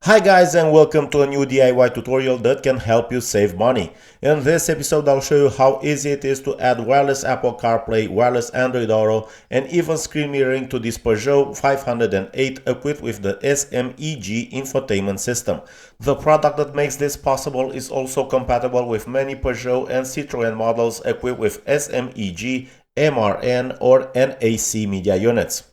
Hi guys, and welcome to a new DIY tutorial that can help you save money. In this episode I'll show you how easy it is to add wireless Apple CarPlay, wireless Android Auto, and even screen mirroring to this Peugeot 508 equipped with the SMEG infotainment system. The product that makes this possible is also compatible with many Peugeot and Citroen models equipped with SMEG, MRN, or NAC media units.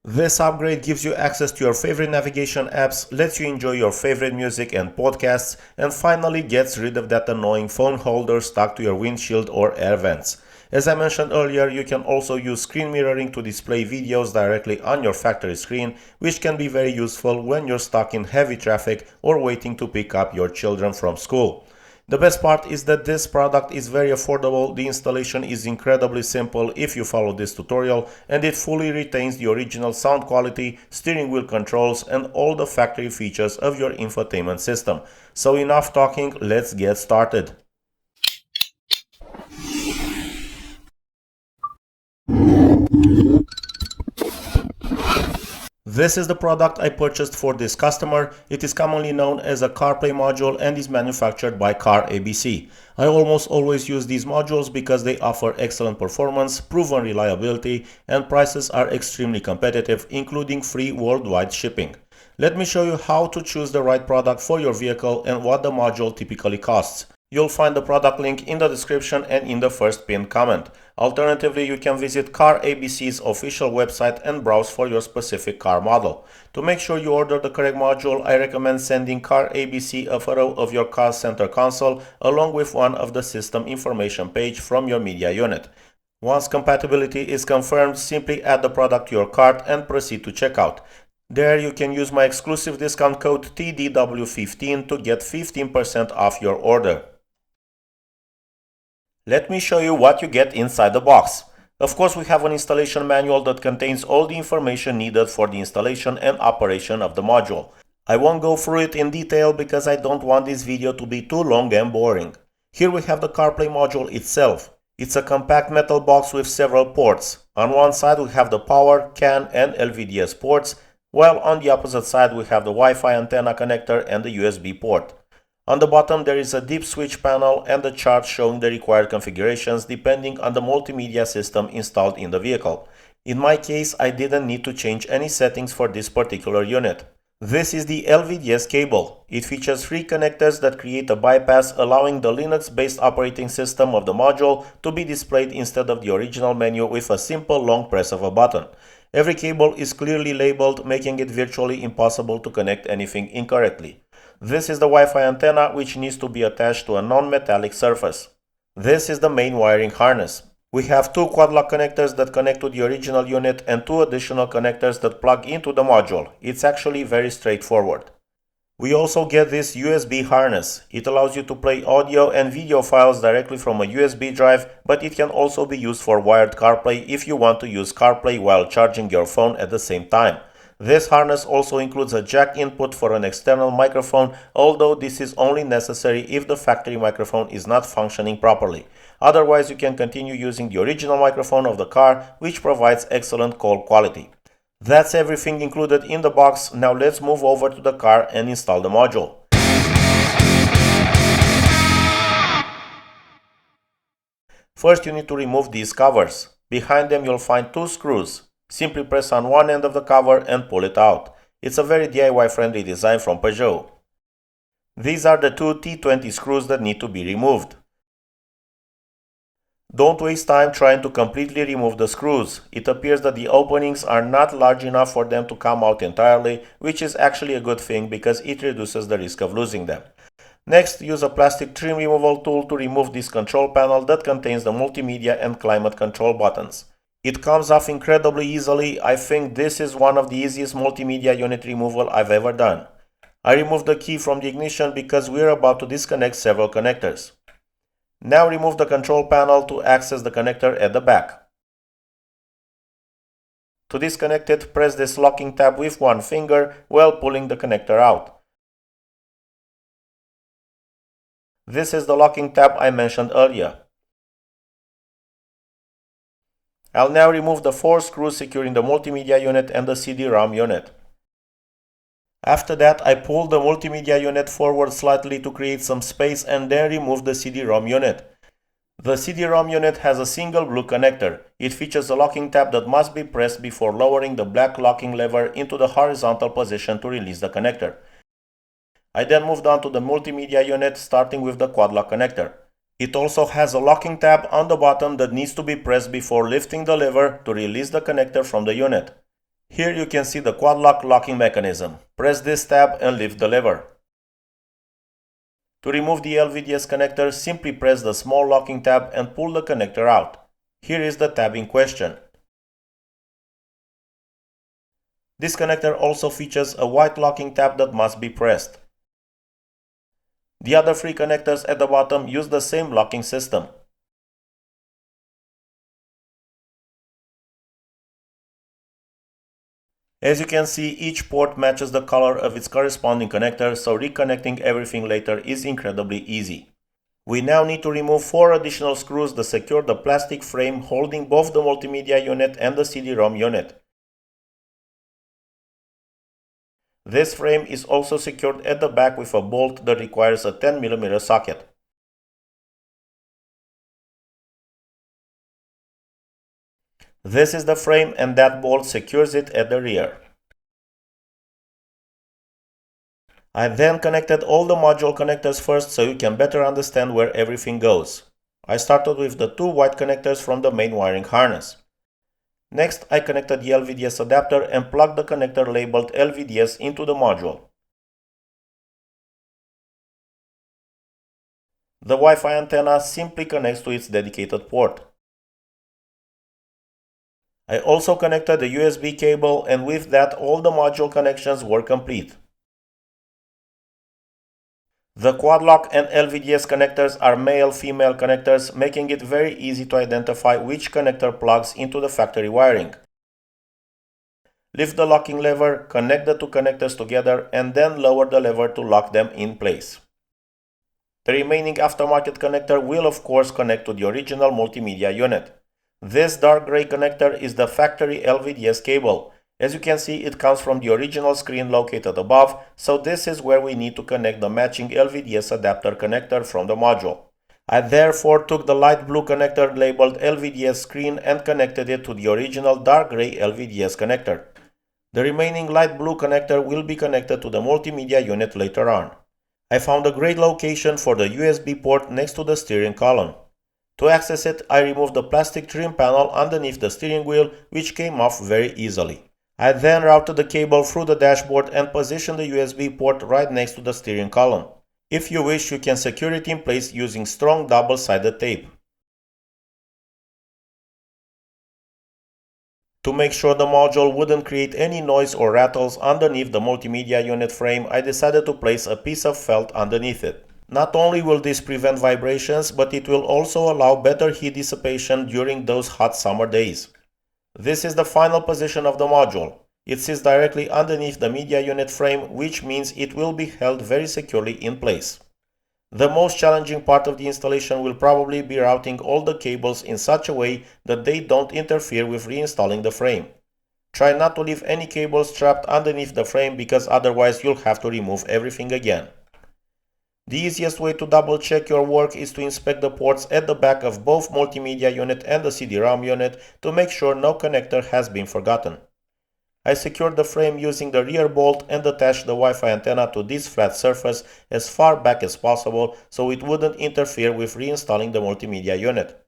This upgrade gives you access to your favorite navigation apps, lets you enjoy your favorite music and podcasts, and finally gets rid of that annoying phone holder stuck to your windshield or air vents. As I mentioned earlier, you can also use screen mirroring to display videos directly on your factory screen, which can be very useful when you're stuck in heavy traffic or waiting to pick up your children from school. The best part is that this product is very affordable, the installation is incredibly simple if you follow this tutorial, and it fully retains the original sound quality, steering wheel controls, and all the factory features of your infotainment system. So enough talking, let's get started. This is the product I purchased for this customer. It is commonly known as a CarPlay module and is manufactured by CarABC. I almost always use these modules because they offer excellent performance, proven reliability, and prices are extremely competitive, including free worldwide shipping. Let me show you how to choose the right product for your vehicle and what the module typically costs. You'll find the product link in the description and in the first pinned comment. Alternatively, you can visit CarABC's official website and browse for your specific car model. To make sure you order the correct module, I recommend sending CarABC a photo of your car center console along with one of the system information page from your media unit. Once compatibility is confirmed, simply add the product to your cart and proceed to checkout. There you can use my exclusive discount code TDW15 to get 15% off your order. Let me show you what you get inside the box. Of course, we have an installation manual that contains all the information needed for the installation and operation of the module. I won't go through it in detail because I don't want this video to be too long and boring. Here we have the CarPlay module itself. It's a compact metal box with several ports. On one side we have the power, CAN and LVDS ports, while on the opposite side we have the Wi-Fi antenna connector and the USB port. On the bottom there is a deep switch panel and a chart showing the required configurations depending on the multimedia system installed in the vehicle. In my case, I didn't need to change any settings for this particular unit. This is the LVDS cable. It features 3 connectors that create a bypass, allowing the Linux-based operating system of the module to be displayed instead of the original menu with a simple long press of a button. Every cable is clearly labeled, making it virtually impossible to connect anything incorrectly. This is the Wi-Fi antenna, which needs to be attached to a non-metallic surface. This is the main wiring harness. We have 2 quad-lock connectors that connect to the original unit and 2 additional connectors that plug into the module. It's actually very straightforward. We also get this USB harness. It allows you to play audio and video files directly from a USB drive, but it can also be used for wired CarPlay if you want to use CarPlay while charging your phone at the same time. This harness also includes a jack input for an external microphone, although this is only necessary if the factory microphone is not functioning properly. Otherwise, you can continue using the original microphone of the car, which provides excellent call quality. That's everything included in the box. Now let's move over to the car and install the module. First, you need to remove these covers. Behind them you'll find 2 screws. Simply press on one end of the cover and pull it out. It's a very DIY-friendly design from Peugeot. These are the 2 T20 screws that need to be removed. Don't waste time trying to completely remove the screws. It appears that the openings are not large enough for them to come out entirely, which is actually a good thing because it reduces the risk of losing them. Next, use a plastic trim removal tool to remove this control panel that contains the multimedia and climate control buttons. It comes off incredibly easily. I think this is one of the easiest multimedia unit removal I've ever done. I removed the key from the ignition because we're about to disconnect several connectors. Now remove the control panel to access the connector at the back. To disconnect it, press this locking tab with one finger while pulling the connector out. This is the locking tab I mentioned earlier. I'll now remove the 4 screws securing the multimedia unit and the CD-ROM unit. After that, I pulled the multimedia unit forward slightly to create some space and then removed the CD-ROM unit. The CD-ROM unit has a single blue connector. It features a locking tab that must be pressed before lowering the black locking lever into the horizontal position to release the connector. I then moved on to the multimedia unit, starting with the quad lock connector. It also has a locking tab on the bottom that needs to be pressed before lifting the lever to release the connector from the unit. Here you can see the quad lock locking mechanism. Press this tab and lift the lever. To remove the LVDS connector, simply press the small locking tab and pull the connector out. Here is the tab in question. This connector also features a white locking tab that must be pressed. The other three connectors at the bottom use the same locking system. As you can see, each port matches the color of its corresponding connector, so reconnecting everything later is incredibly easy. We now need to remove 4 additional screws that secure the plastic frame holding both the multimedia unit and the CD-ROM unit. This frame is also secured at the back with a bolt that requires a 10mm socket. This is the frame and that bolt secures it at the rear. I then connected all the module connectors first so you can better understand where everything goes. I started with the 2 white connectors from the main wiring harness. Next, I connected the LVDS adapter and plugged the connector labeled LVDS into the module. The Wi-Fi antenna simply connects to its dedicated port. I also connected the USB cable, and with that all the module connections were complete. The quad lock and LVDS connectors are male-female connectors, making it very easy to identify which connector plugs into the factory wiring. Lift the locking lever, connect the 2 connectors together, and then lower the lever to lock them in place. The remaining aftermarket connector will of course connect to the original multimedia unit. This dark gray connector is the factory LVDS cable. As you can see, it comes from the original screen located above, so this is where we need to connect the matching LVDS adapter connector from the module. I therefore took the light blue connector labeled LVDS screen and connected it to the original dark gray LVDS connector. The remaining light blue connector will be connected to the multimedia unit later on. I found a great location for the USB port next to the steering column. To access it, I removed the plastic trim panel underneath the steering wheel, which came off very easily. I then routed the cable through the dashboard and positioned the USB port right next to the steering column. If you wish, you can secure it in place using strong double-sided tape. To make sure the module wouldn't create any noise or rattles underneath the multimedia unit frame, I decided to place a piece of felt underneath it. Not only will this prevent vibrations, but it will also allow better heat dissipation during those hot summer days. This is the final position of the module. It sits directly underneath the media unit frame, which means it will be held very securely in place. The most challenging part of the installation will probably be routing all the cables in such a way that they don't interfere with reinstalling the frame. Try not to leave any cables trapped underneath the frame, because otherwise you'll have to remove everything again. The easiest way to double check your work is to inspect the ports at the back of both multimedia unit and the CD-ROM unit to make sure no connector has been forgotten. I secured the frame using the rear bolt and attached the Wi-Fi antenna to this flat surface as far back as possible so it wouldn't interfere with reinstalling the multimedia unit.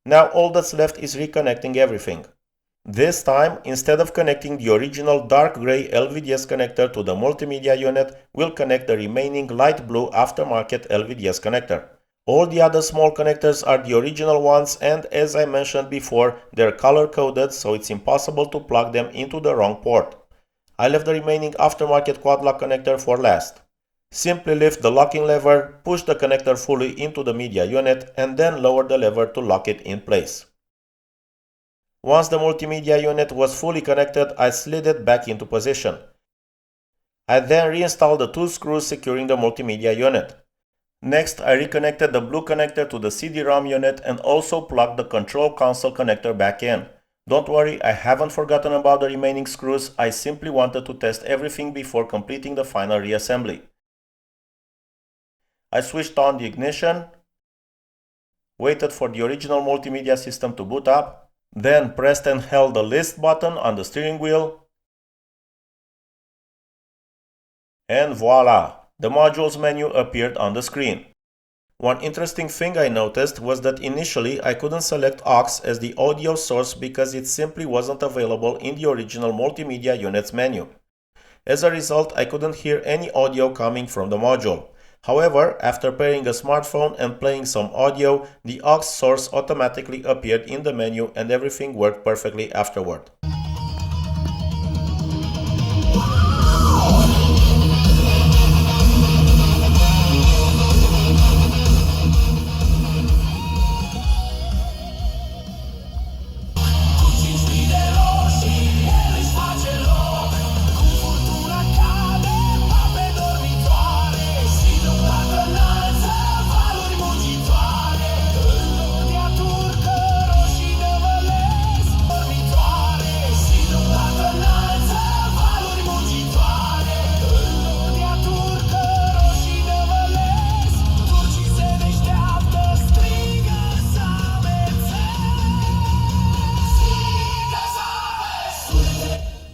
Now all that's left is reconnecting everything. This time, instead of connecting the original dark gray LVDS connector to the multimedia unit, we'll connect the remaining light blue aftermarket LVDS connector. All the other small connectors are the original ones, and as I mentioned before, they're color coded, so it's impossible to plug them into the wrong port. I left the remaining aftermarket quad lock connector for last. Simply lift the locking lever, push the connector fully into the media unit, and then lower the lever to lock it in place. Once the multimedia unit was fully connected, I slid it back into position. I then reinstalled the 2 screws securing the multimedia unit. Next, I reconnected the blue connector to the CD-ROM unit and also plugged the control console connector back in. Don't worry, I haven't forgotten about the remaining screws, I simply wanted to test everything before completing the final reassembly. I switched on the ignition, waited for the original multimedia system to boot up, then pressed and held the list button on the steering wheel, and voila! The modules menu appeared on the screen. One interesting thing I noticed was that initially I couldn't select aux as the audio source because it simply wasn't available in the original multimedia units menu. As a result, I couldn't hear any audio coming from the module. However, after pairing a smartphone and playing some audio, the aux source automatically appeared in the menu and everything worked perfectly afterward.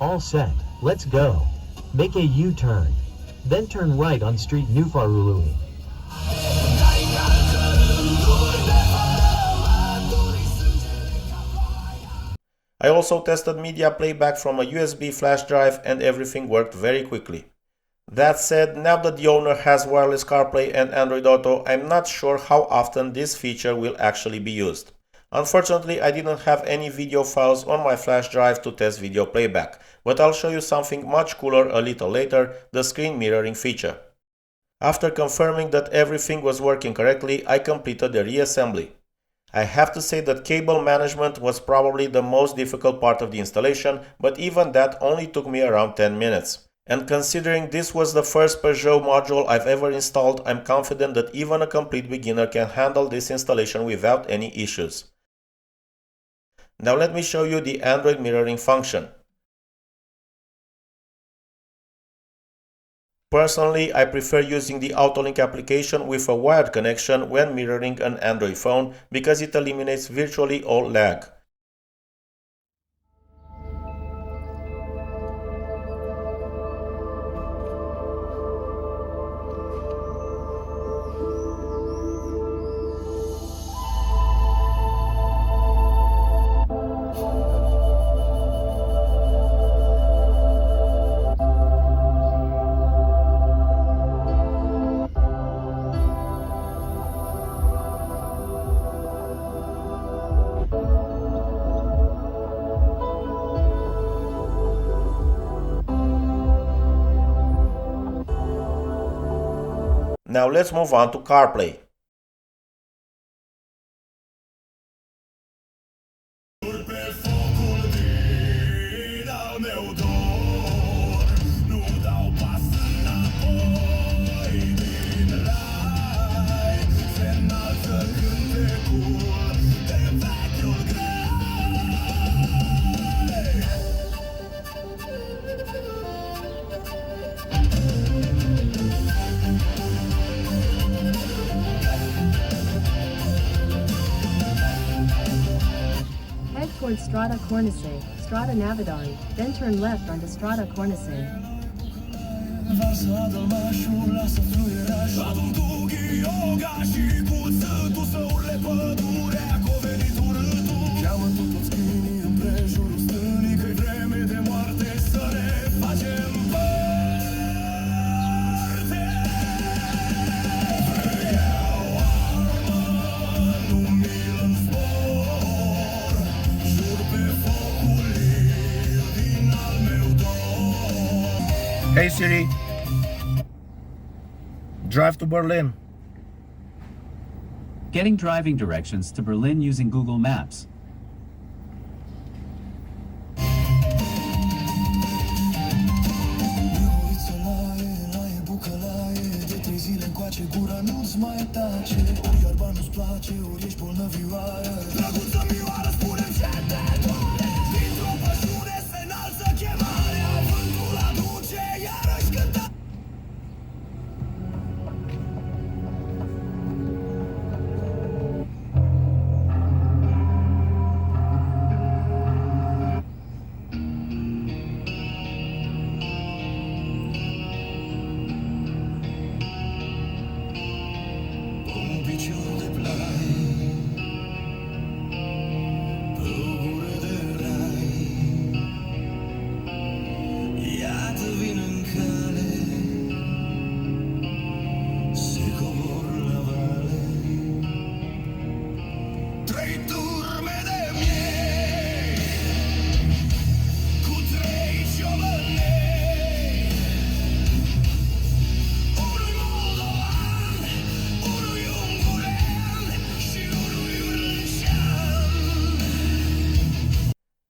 All set, let's go. Make a U-turn. Then turn right on Street Nufarului. I also tested media playback from a USB flash drive and everything worked very quickly. That said, now that the owner has Wireless CarPlay and Android Auto, I'm not sure how often this feature will actually be used. Unfortunately, I didn't have any video files on my flash drive to test video playback, but I'll show you something much cooler a little later, the screen mirroring feature. After confirming that everything was working correctly, I completed the reassembly. I have to say that cable management was probably the most difficult part of the installation, but even that only took me around 10 minutes. And considering this was the first Peugeot module I've ever installed, I'm confident that even a complete beginner can handle this installation without any issues. Now let me show you the Android mirroring function. Personally, I prefer using the Autolink application with a wired connection when mirroring an Android phone because it eliminates virtually all lag. Now let's move on to CarPlay. Towards Strada Cornice, Strada Navidari, then turn left onto Strada Cornice. Hey Siri, drive to Berlin. Getting driving directions to Berlin using Google Maps.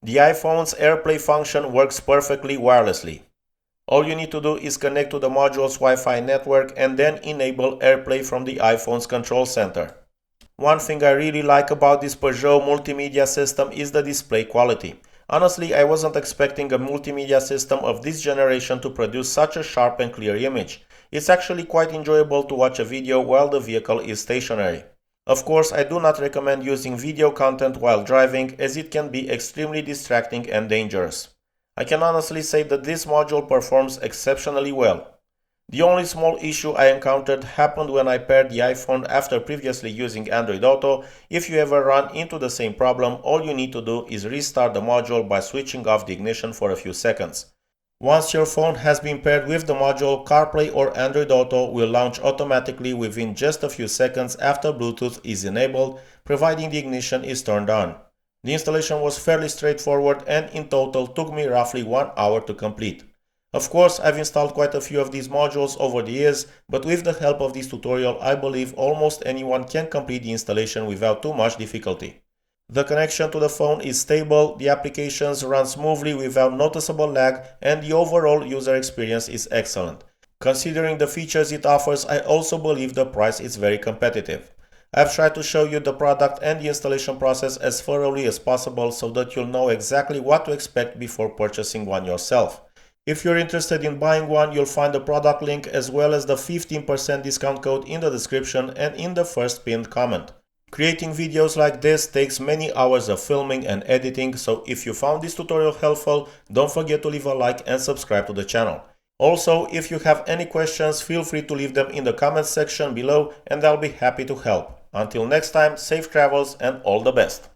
The iPhone's AirPlay function works perfectly wirelessly. All you need to do is connect to the module's Wi-Fi network and then enable AirPlay from the iPhone's control center. One thing I really like about this Peugeot multimedia system is the display quality. Honestly, I wasn't expecting a multimedia system of this generation to produce such a sharp and clear image. It's actually quite enjoyable to watch a video while the vehicle is stationary. Of course, I do not recommend using video content while driving, as it can be extremely distracting and dangerous. I can honestly say that this module performs exceptionally well. The only small issue I encountered happened when I paired the iPhone after previously using Android Auto. If you ever run into the same problem, all you need to do is restart the module by switching off the ignition for a few seconds. Once your phone has been paired with the module, CarPlay or Android Auto will launch automatically within just a few seconds after Bluetooth is enabled, providing the ignition is turned on. The installation was fairly straightforward and in total took me roughly 1 hour to complete. Of course, I've installed quite a few of these modules over the years, but with the help of this tutorial, I believe almost anyone can complete the installation without too much difficulty. The connection to the phone is stable, the applications run smoothly without noticeable lag, and the overall user experience is excellent. Considering the features it offers, I also believe the price is very competitive. I've tried to show you the product and the installation process as thoroughly as possible so that you'll know exactly what to expect before purchasing one yourself. If you're interested in buying one, you'll find the product link as well as the 15% discount code in the description and in the first pinned comment. Creating videos like this takes many hours of filming and editing, so if you found this tutorial helpful, don't forget to leave a like and subscribe to the channel. Also, if you have any questions, feel free to leave them in the comments section below and I'll be happy to help. Until next time, safe travels and all the best!